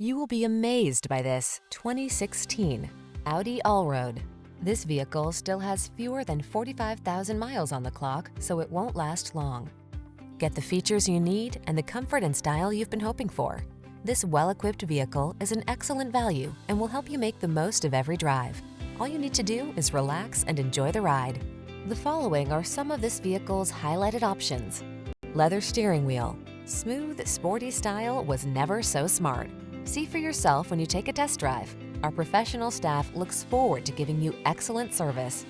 You will be amazed by this 2016 Audi Allroad. This vehicle still has fewer than 45,000 miles on the clock, so it won't last long. Get the features you need and the comfort and style you've been hoping for. This well-equipped vehicle is an excellent value and will help you make the most of every drive. All you need to do is relax and enjoy the ride. The following are some of this vehicle's highlighted options: leather steering wheel. Smooth, sporty style was never so smart. See for yourself when you take a test drive. Our professional staff looks forward to giving you excellent service.